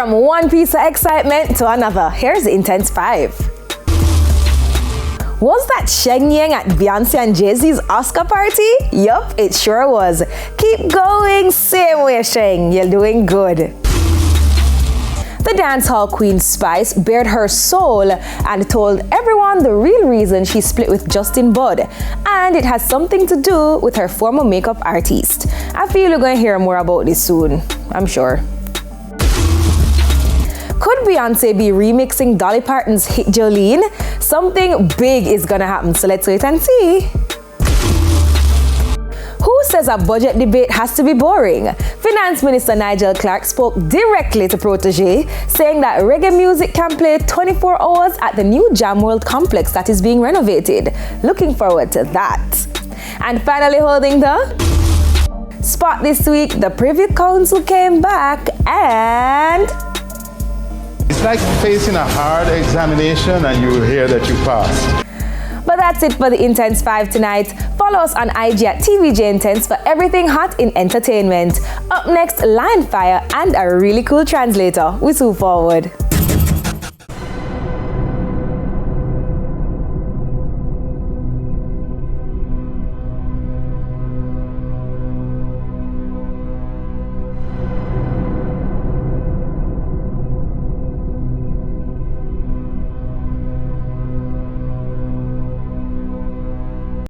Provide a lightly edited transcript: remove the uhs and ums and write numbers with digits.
From one piece of excitement to another, here's the Intense 5. Was that Sheng Yang at Beyonce and Jay-Z's Oscar party? Yup, it sure was. Keep going, same way, Sheng. You're doing good. The dancehall queen Spice bared her soul and told everyone the real reason she split with Justin Bud, and it has something to do with her former makeup artist. I feel you're going to hear more about this soon, I'm sure. Could Beyonce be remixing Dolly Parton's hit Jolene? Something big is gonna happen, so let's wait and see. Who says a budget debate has to be boring? Finance Minister Nigel Clark spoke directly to Protégé, saying that reggae music can play 24 hours at the new Jam World complex that is being renovated. Looking forward to that. And finally holding the spot this week, the Privy Council came back and... It's like facing a hard examination and you hear that you passed. But that's it for the Intense 5 tonight. Follow us on IG at TVJ Intense for everything hot in entertainment. Up next, Lion Fire and a really cool translator. We move forward.